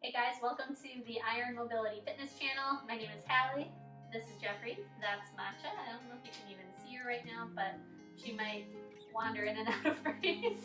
Hey guys, welcome to the Iron Mobility Fitness channel. My name is Hallie. This is Jeffrey. That's Matcha. I don't know if you can even see her right now, but she might wander in and out of frame.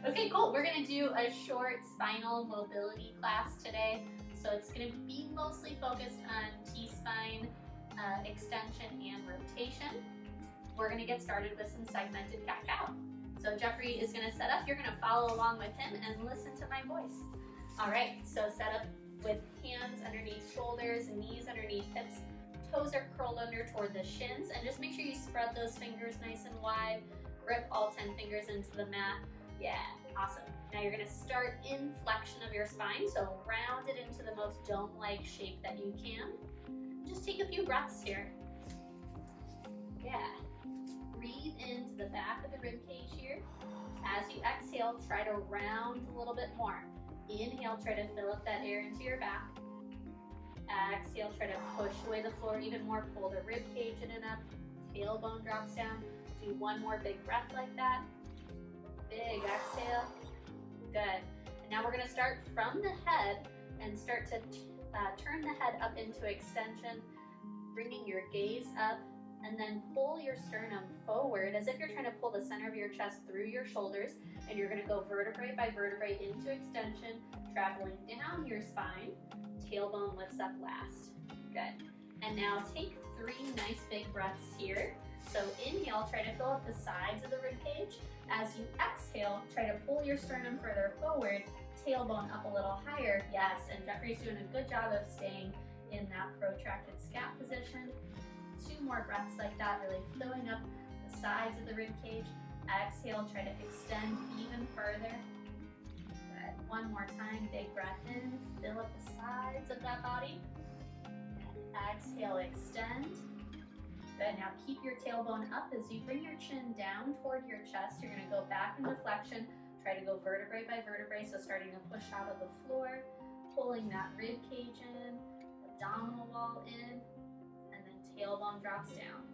Okay, cool. We're going to do a short spinal mobility class today. So it's going to be mostly focused on T-spine extension and rotation. We're going to get started with some segmented cat-cow. So Jeffrey is going to set up. You're going to follow along with him and listen to my voice. All right, so set up with hands underneath shoulders, knees underneath hips, toes are curled under toward the shins, and just make sure you spread those fingers nice and wide. Grip all 10 fingers into the mat. Yeah, awesome. Now you're gonna start in flexion of your spine, so round it into the most dome-like shape that you can. Just take a few breaths here. Yeah. Breathe into the back of the rib cage here. As you exhale, try to round a little bit more. Inhale, try to fill up that air into your back. Exhale, try to push away the floor even more. Pull the rib cage in and up. Tailbone drops down. Do one more big breath like that. Big exhale. Good. And now we're going to start from the head and start to turn the head up into extension, bringing your gaze up, and then pull your sternum forward as if you're trying to pull the center of your chest through your shoulders, and you're gonna go vertebrae by vertebrae into extension, traveling down your spine. Tailbone lifts up last. Good. And now take 3 nice big breaths here. So inhale, try to fill up the sides of the rib cage. As you exhale, try to pull your sternum further forward, tailbone up a little higher. Yes, and Jeffrey's doing a good job of staying in that protracted scat position. 2 more breaths like that, really filling up the sides of the rib cage. Exhale, try to extend even further. Good. 1 more time, big breath in, fill up the sides of that body. And exhale, extend. Good, now keep your tailbone up as you bring your chin down toward your chest. You're gonna go back into flexion. Try to go vertebrae by vertebrae, so starting to push out of the floor, pulling that rib cage in, abdominal wall in, tailbone drops down.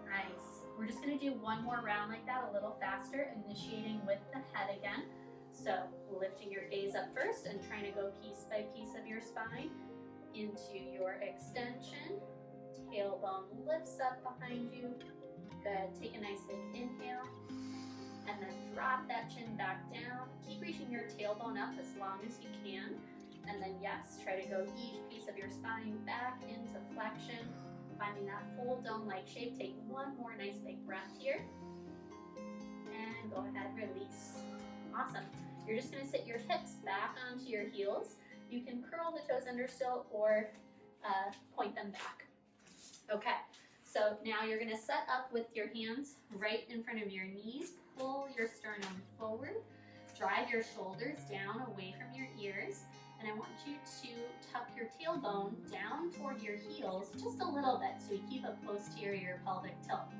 Nice. We're just going to do 1 more round like that, a little faster, initiating with the head again. So lifting your gaze up first and trying to go piece by piece of your spine into your extension. Tailbone lifts up behind you. Good. Take a nice big inhale. And then drop that chin back down. Keep reaching your tailbone up as long as you can. And then yes, try to go each piece of your spine back into flexion. Finding that full dome-like shape. Take 1 more nice big breath here. And go ahead, release. Awesome. You're just gonna sit your hips back onto your heels. You can curl the toes under still or point them back. Okay, so now you're gonna set up with your hands right in front of your knees. Pull your sternum forward. Drive your shoulders down away from your ears. And I want you to tuck your tailbone down toward your heels just a little bit so you keep a posterior pelvic tilt.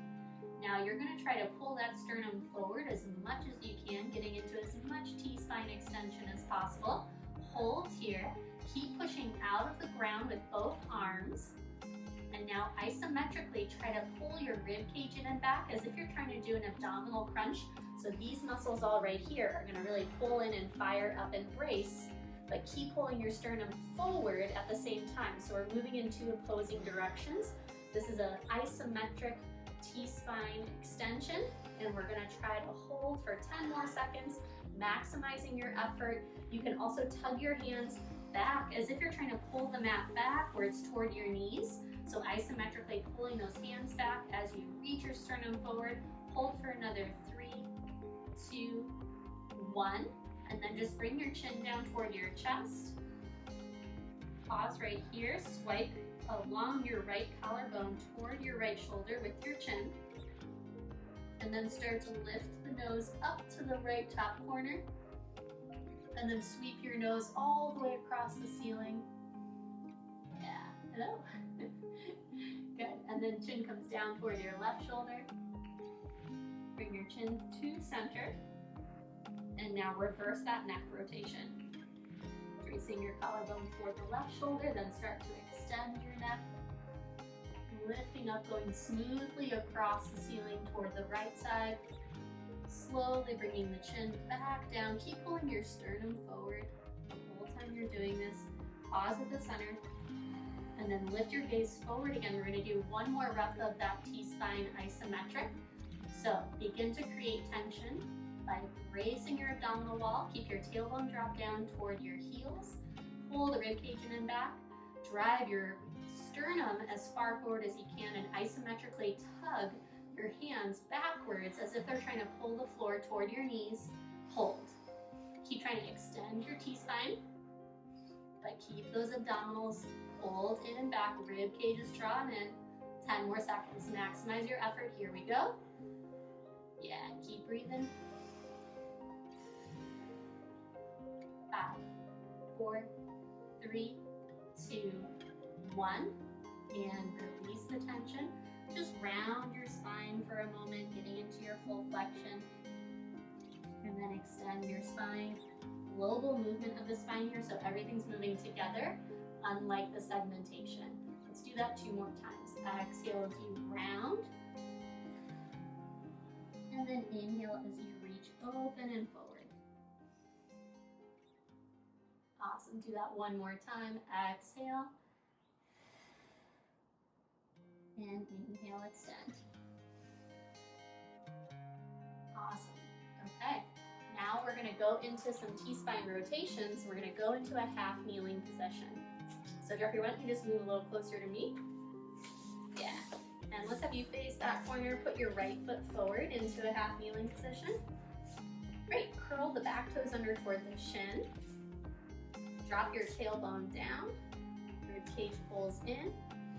Now you're going to try to pull that sternum forward as much as you can, getting into as much T-spine extension as possible. Hold here. Keep pushing out of the ground with both arms. And now isometrically try to pull your rib cage in and back as if you're trying to do an abdominal crunch. So these muscles all right here are going to really pull in and fire up and brace. But keep pulling your sternum forward at the same time. So we're moving in 2 opposing directions. This is an isometric T-spine extension, and we're gonna try to hold for 10 more seconds, maximizing your effort. You can also tug your hands back as if you're trying to pull the mat backwards toward your knees. So isometrically pulling those hands back as you reach your sternum forward. Hold for another 3, 2, 1. And then just bring your chin down toward your chest. Pause right here. Swipe along your right collarbone toward your right shoulder with your chin. And then start to lift the nose up to the right top corner. And then sweep your nose all the way across the ceiling. Yeah, hello. Good. And then chin comes down toward your left shoulder. Bring your chin to center. And now reverse that neck rotation. Tracing your collarbone toward the left shoulder, then start to extend your neck. Lifting up, going smoothly across the ceiling toward the right side. Slowly bringing the chin back down. Keep pulling your sternum forward. Pause at the center, and then lift your gaze forward again. We're gonna do one more rep of that T-spine isometric. So begin to create tension by bracing your abdominal wall. Keep your tailbone drop down toward your heels. Pull the ribcage in and back. Drive your sternum as far forward as you can and isometrically tug your hands backwards as if they're trying to pull the floor toward your knees. Hold. Keep trying to extend your T-spine, but keep those abdominals pulled in and back. Rib cage is drawn in. 10 more seconds. Maximize your effort. Here we go. Yeah, keep breathing. 5, 4, 3, 2, 1. And release the tension. Just round your spine for a moment, getting into your full flexion. And then extend your spine. Global movement of the spine here, so everything's moving together, unlike the segmentation. Let's do that 2 more times. Exhale as you round. And then inhale as you reach open and forward. Awesome. Do that 1 more time. Exhale. And inhale, extend. Awesome. Okay. Now we're going to go into some T-spine rotations. We're going to go into a half kneeling position. So Jeffrey, why don't you just move a little closer to me? Yeah. And let's have you face that corner. Put your right foot forward into a half kneeling position. Great. Curl the back toes under toward the shin. Drop your tailbone down. Rib cage pulls in.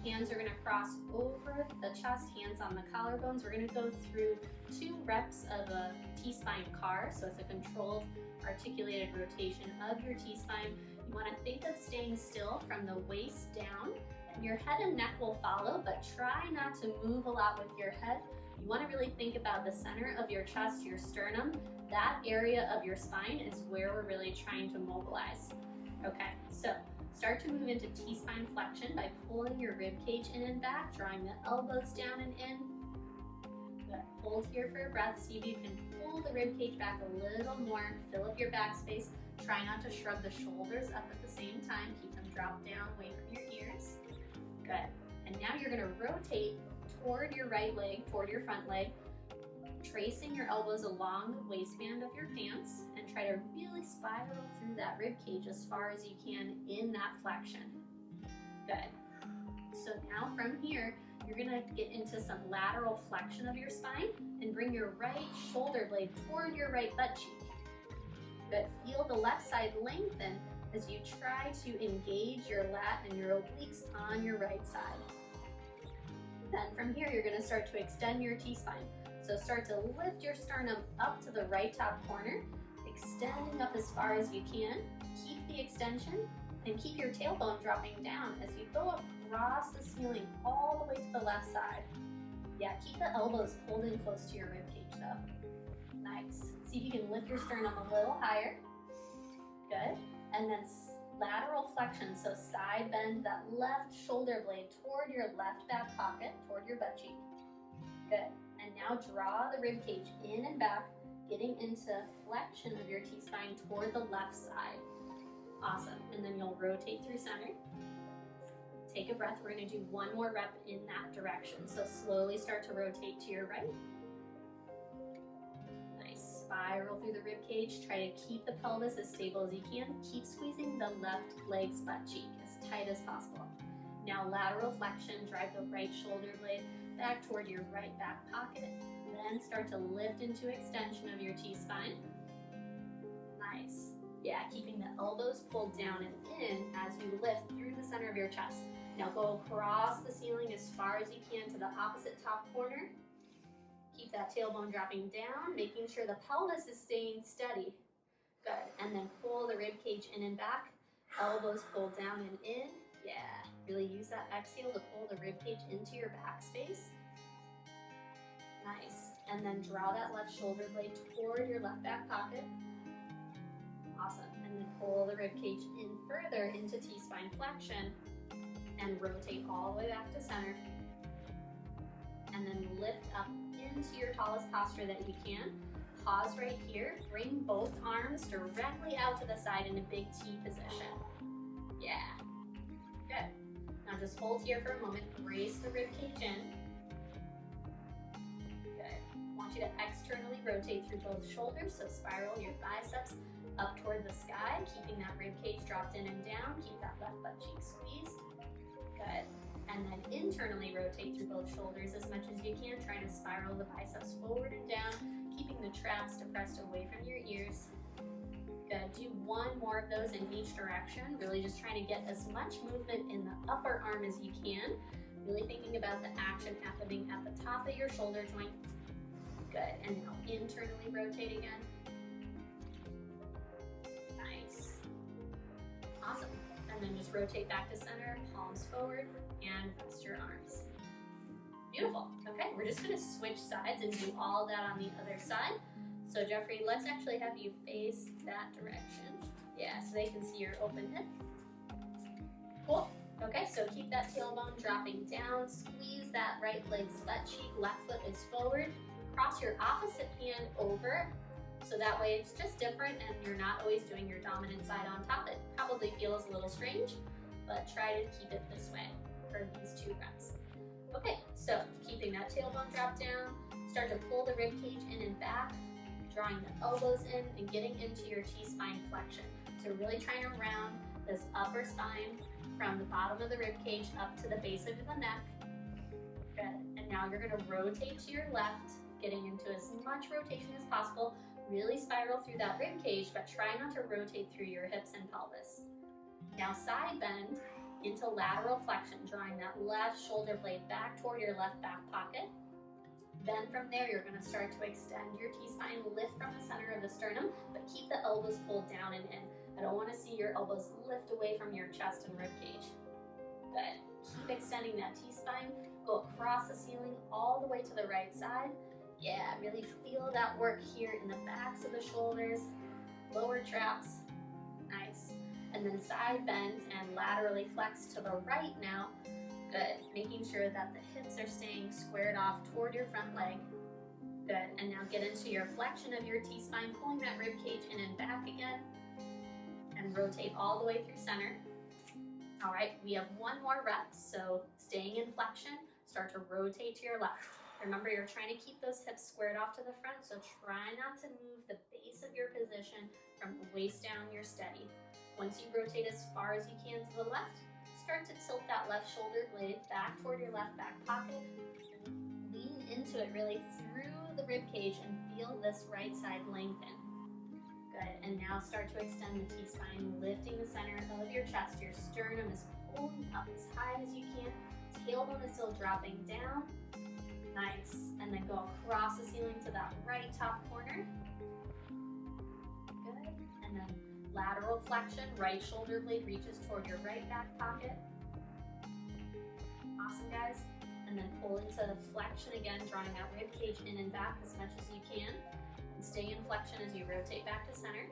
Hands are going to cross over the chest, hands on the collarbones. We're going to go through 2 reps of a T-spine car. So it's a controlled, articulated rotation of your T-spine. You want to think of staying still from the waist down. And your head and neck will follow, but try not to move a lot with your head. You want to really think about the center of your chest, your sternum. That area of your spine is where we're really trying to mobilize. Okay, so start to move into T-spine flexion by pulling your rib cage in and back, drawing the elbows down and in. Good. Hold here for a breath. See if you can pull the rib cage back a little more. Fill up your back space. Try not to shrug the shoulders up at the same time. Keep them dropped down away from your ears. Good. And now you're going to rotate toward your right leg, toward your front leg, tracing your elbows along the waistband of your pants, and try to really spiral through that rib cage as far as you can in that flexion. Good. So now from here, you're gonna get into some lateral flexion of your spine and bring your right shoulder blade toward your right butt cheek. Good. Feel the left side lengthen as you try to engage your lat and your obliques on your right side. Then from here, you're gonna start to extend your T-spine. So start to lift your sternum up to the right top corner, extending up as far as you can. Keep the extension and keep your tailbone dropping down as you go across the ceiling all the way to the left side. Yeah, keep the elbows pulled in close to your rib cage though. Nice. See if you can lift your sternum a little higher. Good. And then lateral flexion, so side bend that left shoulder blade toward your left back pocket, toward your butt cheek. Good. And now draw the rib cage in and back, getting into flexion of your T-spine toward the left side. Awesome. And then you'll rotate through center. Take a breath. We're going to do 1 more rep in that direction. So slowly start to rotate to your right. Nice. Spiral through the rib cage. Try to keep the pelvis as stable as you can. Keep squeezing the left leg's butt cheek as tight as possible. Now lateral flexion. Drive the right shoulder blade back toward your right back pocket. Then start to lift into extension of your T-spine. Nice. Yeah, keeping the elbows pulled down and in as you lift through the center of your chest. Now go across the ceiling as far as you can to the opposite top corner. Keep that tailbone dropping down, making sure the pelvis is staying steady. Good. And then pull the rib cage in and back. Elbows pulled down and in. Yeah. Really use that exhale to pull the rib cage into your back space. Nice. And then draw that left shoulder blade toward your left back pocket. Awesome. And then pull the rib cage in further into T-spine flexion and rotate all the way back to center. And then lift up into your tallest posture that you can. Pause right here. Bring both arms directly out to the side in a big T position. Yeah. Good. Now just hold here for a moment. Brace the rib cage in. Good. I want you to externally rotate through both shoulders, so spiral your biceps up toward the sky, keeping that rib cage dropped in and down. Keep that left butt cheek squeezed. Good. And then internally rotate through both shoulders as much as you can, trying to spiral the biceps forward and down, keeping the traps depressed away from your ears. Good. Do one more of those in each direction, really just trying to get as much movement in the upper arm as you can, really thinking about the action happening at the top of your shoulder joint. Good. And now internally rotate again. Nice. Awesome. And then just rotate back to center, palms forward, and rest your arms. Beautiful. Okay, we're just gonna switch sides and do all that on the other side. So Jeffrey, let's actually have you face that direction. Yeah, so they can see your open hip. Cool. Okay, so keep that tailbone dropping down. Squeeze that right leg's butt cheek. Left foot is forward. Cross your opposite hand over. So that way it's just different and you're not always doing your dominant side on top. It probably feels a little strange, but try to keep it this way for these 2 reps. Okay, so keeping that tailbone drop down, start to pull the rib cage in and back, drawing the elbows in and getting into your T-spine flexion. So really trying to round this upper spine from the bottom of the rib cage up to the base of the neck. Good. And now you're gonna rotate to your left, getting into as much rotation as possible. Really spiral through that rib cage, but try not to rotate through your hips and pelvis. Now side bend into lateral flexion, drawing that left shoulder blade back toward your left back pocket. Then from there, you're gonna start to extend your T-spine, lift from the center of the sternum, but keep the elbows pulled down and in. I don't wanna see your elbows lift away from your chest and rib cage. Good. Keep extending that T-spine, go across the ceiling all the way to the right side. Yeah, really feel that work here in the backs of the shoulders, lower traps. Nice. And then side bend and laterally flex to the right now. Good. Making sure that the hips are staying squared off toward your front leg. Good. And now get into your flexion of your T-spine, pulling that rib cage in and back again. And rotate all the way through center. All right, we have 1 more rep. So staying in flexion, start to rotate to your left. Remember, you're trying to keep those hips squared off to the front, so try not to move the base of your position from the waist down. You're steady. Once you rotate as far as you can to the left, start to tilt that left shoulder blade back toward your left back pocket. Lean into it really through the rib cage and feel this right side lengthen. Good. And now start to extend the T-spine, lifting the center of your chest. Your sternum is pulling up as high as you can. Tailbone is still dropping down. Nice. And then go across the ceiling to that right top corner. Good. And then lateral flexion, right shoulder blade reaches toward your right back pocket. Awesome, guys. And then pull into flexion again, drawing that rib cage in and back as much as you can. And stay in flexion as you rotate back to center.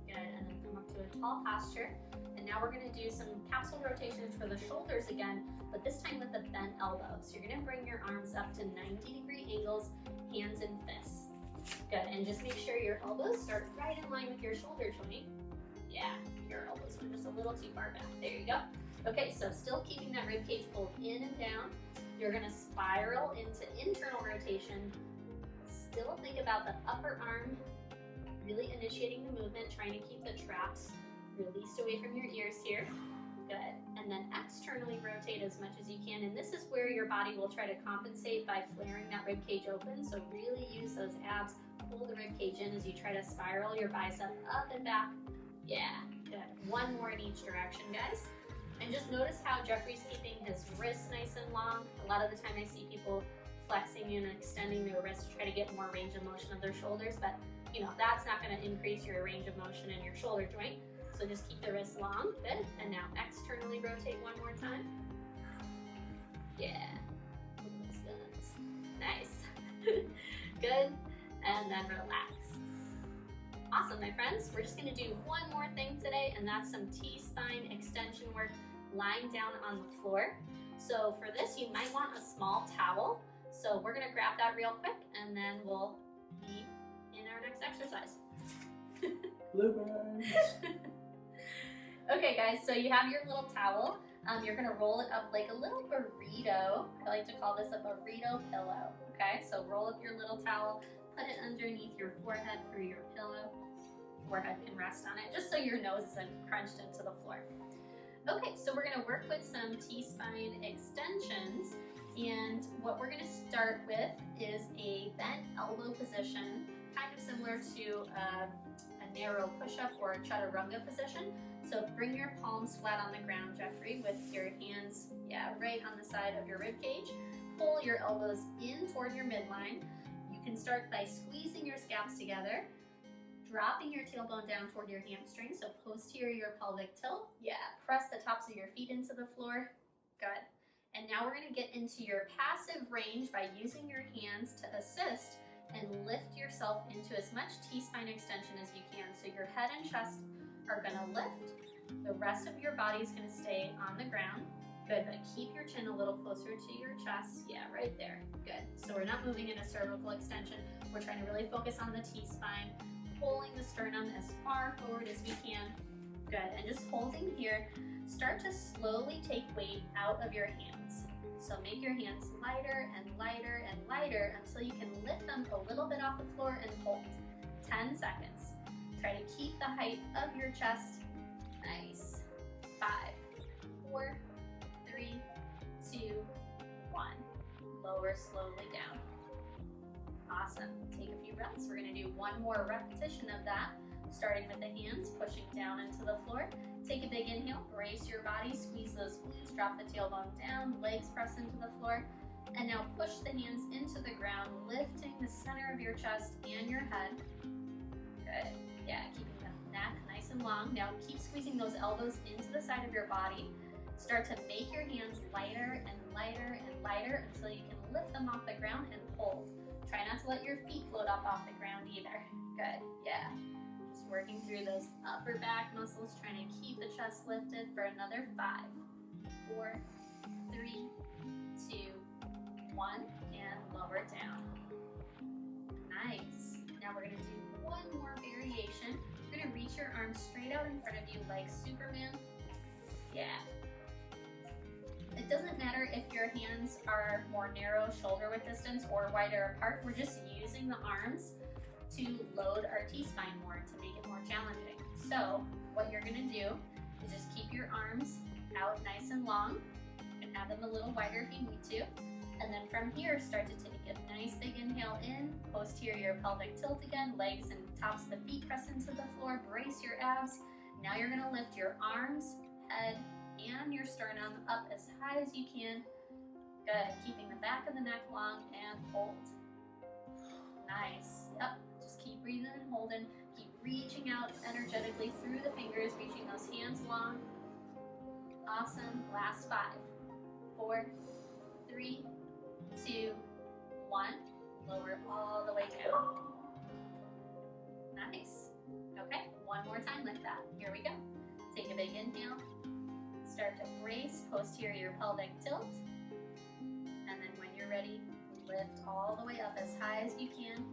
Good. And then come up to a tall posture. And now we're going to do some capsule rotations for the shoulders again, but this time with a bent elbow. So you're going to bring your arms up to 90-degree angles, hands and fists. Good, and just make sure your elbows start right in line with your shoulder joint. Yeah, your elbows went just a little too far back. There you go. Okay, so still keeping that rib cage pulled in and down. You're going to spiral into internal rotation. Still think about the upper arm, really initiating the movement, trying to keep the traps released away from your ears here. Good. And then externally rotate as much as you can. And this is where your body will try to compensate by flaring that rib cage open. So really use those abs. Pull the rib cage in as you try to spiral your bicep up and back. Yeah, good. 1 more in each direction, guys. And just notice how Jeffrey's keeping his wrists nice and long. A lot of the time I see people flexing and extending their wrists to try to get more range of motion of their shoulders. But, you know, that's not going to increase your range of motion in your shoulder joint. So just keep the wrists long. Good. And now externally rotate 1 more time. Yeah. Look at those guns. Nice. Good. And then relax. Awesome, my friends. We're just going to do 1 more thing today, and that's some T-spine extension work lying down on the floor. So for this, you might want a small towel. So we're going to grab that real quick, and then we'll be in our next exercise. Bluebirds. Okay guys, so you have your little towel. You're gonna roll it up like a little burrito. I like to call this a burrito pillow. Okay, so roll up your little towel, put it underneath your forehead for your pillow. Forehead can rest on it, just so your nose isn't crunched into the floor. Okay, so we're gonna work with some T-spine extensions, and what we're gonna start with is a bent elbow position, kind of similar to a narrow push-up or a chaturanga position. So bring your palms flat on the ground, Jeffrey, with your hands, right on the side of your rib cage. Pull your elbows in toward your midline. You can start by squeezing your scaps together, dropping your tailbone down toward your hamstring, so posterior pelvic tilt. Press the tops of your feet into the floor. Good. And now we're gonna get into your passive range by using your hands to assist and lift yourself into as much T-spine extension as you can. So your head and chest are gonna lift. The rest of your body is gonna stay on the ground. Good, but keep your chin a little closer to your chest. Right there. Good. So we're not moving in a cervical extension. We're trying to really focus on the T-spine, pulling the sternum as far forward as we can. Good, and just holding here, start to slowly take weight out of your hands. So make your hands lighter and lighter and lighter until you can lift them a little bit off the floor and hold. 10 seconds. Try to keep the height of your chest. Nice. 5, 4, 3, 2, 1. Lower slowly down. Awesome. Take a few breaths. We're going to do one more repetition of that, starting with the hands, pushing down into the floor. Take a big inhale, brace your body, squeeze those glutes, drop the tailbone down, legs press into the floor. And now push the hands into the ground, lifting the center of your chest and your head. Good. Keeping the neck nice and long. Now keep squeezing those elbows into the side of your body. Start to make your hands lighter and lighter and lighter until you can lift them off the ground and hold. Try not to let your feet float up off the ground either. Good, Just working through those upper back muscles, trying to keep the chest lifted for another 5, 4, 3, 2, 1, and lower down. Nice. Now we're gonna do one more variation. You're gonna reach your arms straight out in front of you like Superman. It doesn't matter if your hands are more narrow shoulder width distance or wider apart. We're just using the arms to load our T-spine more to make it more challenging. So what you're gonna do is just keep your arms out nice and long. You can have them a little wider if you need to. And then from here, start to take a nice big inhale in, posterior pelvic tilt again, legs and tops of the feet press into the floor, brace your abs. Now you're gonna lift your arms, head, and your sternum up as high as you can. Good, keeping the back of the neck long and hold. Nice, just keep breathing and holding. Keep reaching out energetically through the fingers, reaching those hands long. Awesome, last 5, 4, 3, 2, 1. Lower all the way down. Nice. Okay, one more time like that. Here we go. Take a big inhale. Start to brace posterior pelvic tilt. And then when you're ready, lift all the way up as high as you can.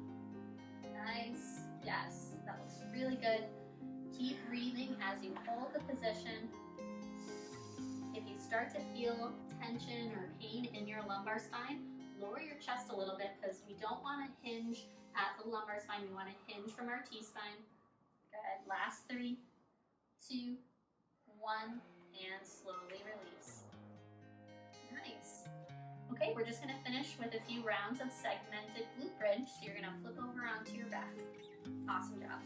Nice. Yes, that looks really good. Keep breathing as you hold the position. If you start to feel tension or pain in your lumbar spine, lower your chest a little bit because we don't want to hinge at the lumbar spine. We want to hinge from our T-spine. Good. Last 3, 2, 1. And slowly release. Nice. Okay, we're just gonna finish with a few rounds of segmented glute bridge. So you're gonna flip over onto your back. Awesome job.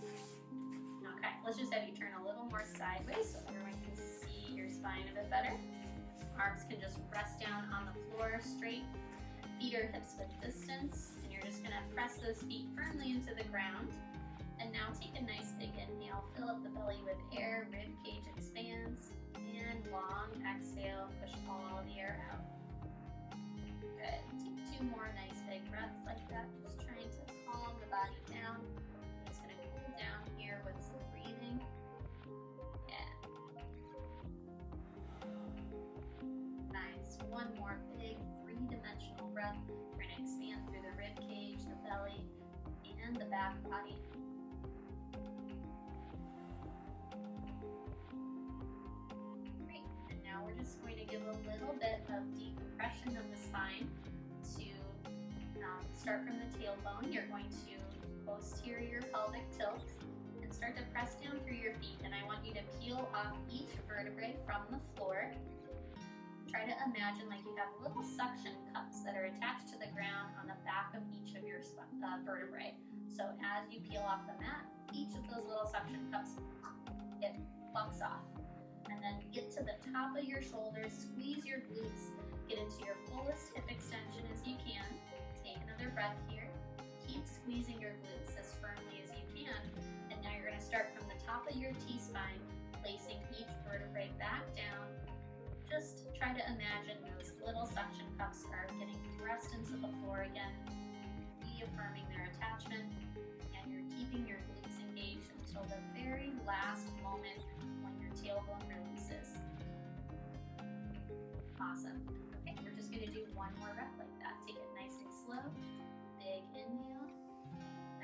Okay, let's just have you turn a little more sideways so everyone can see your spine a bit better. Arms can just rest down on the floor straight. Feet are hips width distance. And you're just gonna press those feet firmly into the ground. And now take a nice big inhale, fill up the belly with air, rib cage expands, and long exhale, push all the air out. Good, take 2 more nice big breaths like that, just trying to calm the body down. Just gonna cool down here with some breathing. Nice, one more big 3-dimensional breath. We're gonna expand through the rib cage, the belly, and the back body. we're just going to give a little bit of decompression of the spine to start from the tailbone. You're going to posterior pelvic tilt and start to press down through your feet. And I want you to peel off each vertebrae from the floor. Try to imagine like you have little suction cups that are attached to the ground on the back of each of your vertebrae. So as you peel off the mat, each of those little suction cups, it plucks off. And then get to the top of your shoulders, squeeze your glutes, get into your fullest hip extension as you can. Take another breath here. Keep squeezing your glutes as firmly as you can. And now you're going to start from the top of your T-spine, placing each vertebrae back down. Just try to imagine those little suction cups are getting pressed into the floor again, reaffirming their attachment, and you're keeping your glutes engaged until the very last moment when your tailbone releases. Awesome. Okay, we're just going to do one more rep like that. Take it nice and slow. Big inhale.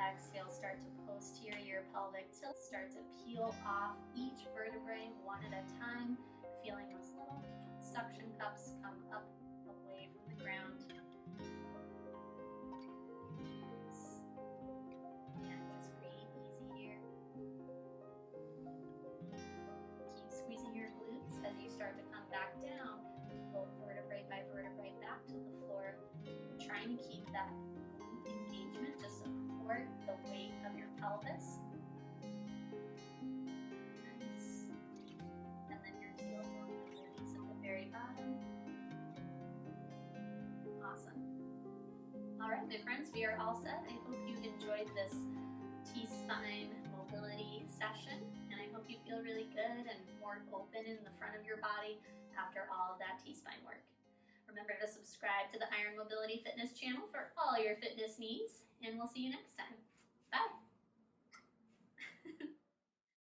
Exhale, start to posterior pelvic tilt. Start to peel off each vertebrae one at a time, feeling those little suction cups come up away from the ground. And just breathe easy here. Keep squeezing your glutes as you start to come back down, go vertebrae by vertebrae back to the floor. Trying to keep that glute engagement to support the weight of your pelvis. Nice. And then your tailbone will release at the very bottom. Awesome. All right, my friends, we are all set. I hope you enjoyed this T-spine mobility session, and I hope you feel really good and more open in the front of your body after all of that T-spine work. Remember to subscribe to the Iron Mobility Fitness channel for all your fitness needs, and we'll see you next time. Bye.